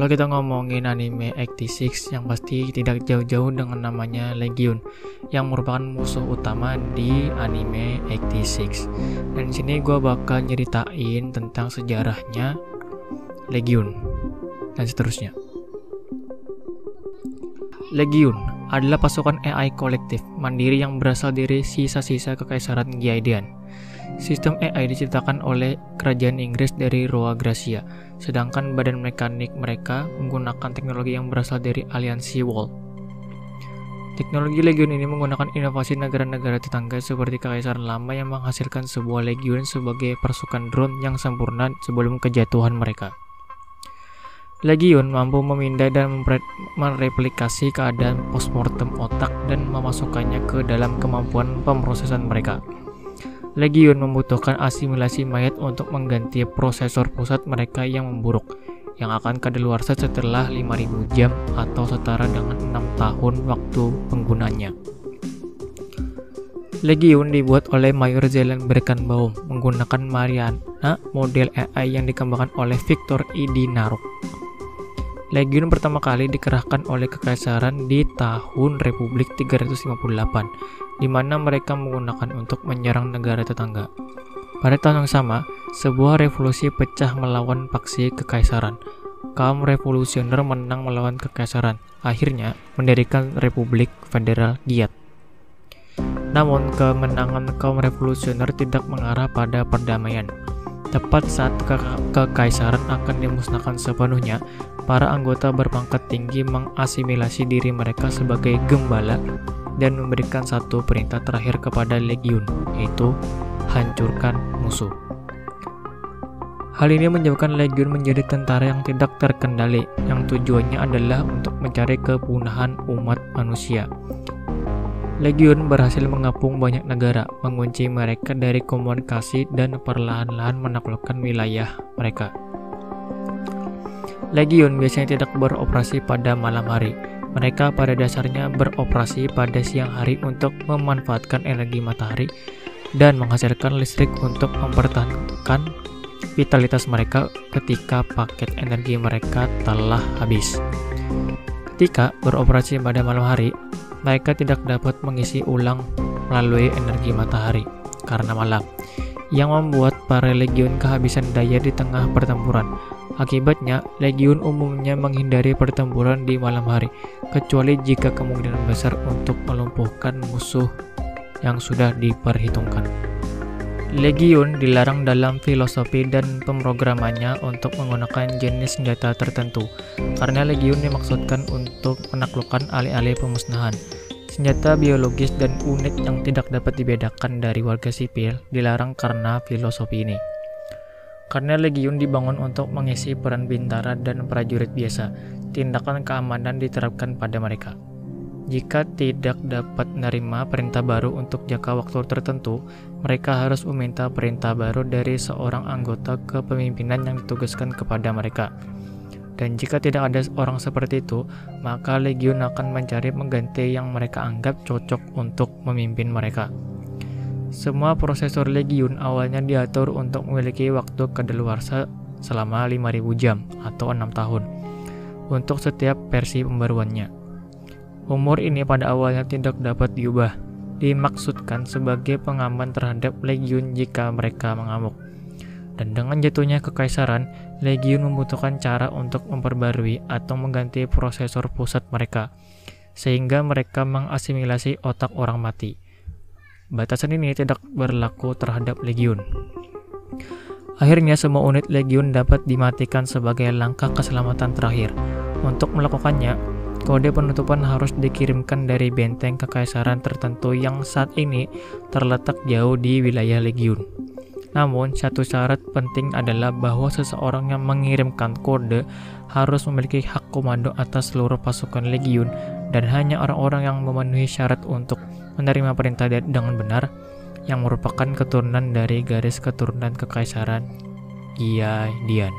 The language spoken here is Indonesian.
Kalau kita ngomongin anime 86 yang pasti tidak jauh-jauh dengan namanya Legion yang merupakan musuh utama di anime 86. Dan di sini gue bakal nyeritain tentang sejarahnya Legion dan seterusnya. Legion adalah pasukan AI kolektif mandiri yang berasal dari sisa-sisa kekaisaran Giaidian. Sistem AI diciptakan oleh kerajaan Inggris dari Roa Gracia, sedangkan badan mekanik mereka menggunakan teknologi yang berasal dari aliansi WAL. Teknologi Legion ini menggunakan inovasi negara-negara tetangga seperti Kekaisaran Lama yang menghasilkan sebuah Legion sebagai pasukan drone yang sempurna sebelum kejatuhan mereka. Legion mampu memindah dan mereplikasi keadaan postmortem otak dan memasukkannya ke dalam kemampuan pemrosesan mereka. Legion membutuhkan asimilasi mayat untuk mengganti prosesor pusat mereka yang memburuk, yang akan kadaluarsa setelah 5000 jam atau setara dengan 6 tahun waktu penggunanya. Legion dibuat oleh Mayor Zelen Birkenbaum menggunakan Mariana, model AI yang dikembangkan oleh Victor Idinaruk. Legion pertama kali dikerahkan oleh Kekaisaran di tahun Republik 358, di mana mereka menggunakan untuk menyerang negara tetangga. Pada tahun yang sama, sebuah revolusi pecah melawan faksi Kekaisaran. Kaum revolusioner menang melawan Kekaisaran, akhirnya mendirikan Republik Federal Giat. Namun, kemenangan kaum revolusioner tidak mengarah pada perdamaian. Tepat saat Kekaisaran akan dimusnahkan sepenuhnya, para anggota berpangkat tinggi mengasimilasi diri mereka sebagai gembala dan memberikan satu perintah terakhir kepada Legion, yaitu hancurkan musuh. Hal ini menyebabkan Legion menjadi tentara yang tidak terkendali, yang tujuannya adalah untuk mencari kepunahan umat manusia. Legion berhasil mengepung banyak negara, mengunci mereka dari komunikasi dan perlahan-lahan menaklukkan wilayah mereka. Legion biasanya tidak beroperasi pada malam hari. Mereka pada dasarnya beroperasi pada siang hari untuk memanfaatkan energi matahari dan menghasilkan listrik untuk mempertahankan vitalitas mereka ketika paket energi mereka telah habis. Ketika beroperasi pada malam hari, mereka tidak dapat mengisi ulang melalui energi matahari karena malam, yang membuat para Legion kehabisan daya di tengah pertempuran. Akibatnya, Legion umumnya menghindari pertempuran di malam hari, kecuali jika kemungkinan besar untuk melumpuhkan musuh yang sudah diperhitungkan. Legion dilarang dalam filosofi dan pemrogramannya untuk menggunakan jenis senjata tertentu, karena Legion dimaksudkan untuk menaklukkan alih-alih pemusnahan. Senjata biologis dan unit yang tidak dapat dibedakan dari warga sipil dilarang karena filosofi ini. Karena Legion dibangun untuk mengisi peran bintara dan prajurit biasa, tindakan keamanan diterapkan pada mereka. Jika tidak dapat menerima perintah baru untuk jangka waktu tertentu, mereka harus meminta perintah baru dari seorang anggota kepemimpinan yang ditugaskan kepada mereka. Dan jika tidak ada orang seperti itu, maka Legion akan mencari pengganti yang mereka anggap cocok untuk memimpin mereka. Semua prosesor Legion awalnya diatur untuk memiliki waktu kadaluarsa selama 5000 jam atau 6 tahun untuk setiap versi pembaruannya. Umur ini pada awalnya tidak dapat diubah, dimaksudkan sebagai pengaman terhadap Legion jika mereka mengamuk. Dan dengan jatuhnya Kekaisaran, Legion membutuhkan cara untuk memperbarui atau mengganti prosesor pusat mereka, sehingga mereka mengasimilasi otak orang mati. Batasan ini tidak berlaku terhadap Legion. Akhirnya semua unit Legion dapat dimatikan sebagai langkah keselamatan terakhir. Untuk melakukannya, kode penutupan harus dikirimkan dari benteng Kekaisaran tertentu yang saat ini terletak jauh di wilayah Legion. Namun, satu syarat penting adalah bahwa seseorang yang mengirimkan kode harus memiliki hak komando atas seluruh pasukan Legion, dan hanya orang-orang yang memenuhi syarat untuk menerima perintah dengan benar, yang merupakan keturunan dari garis keturunan Kekaisaran Giaidian.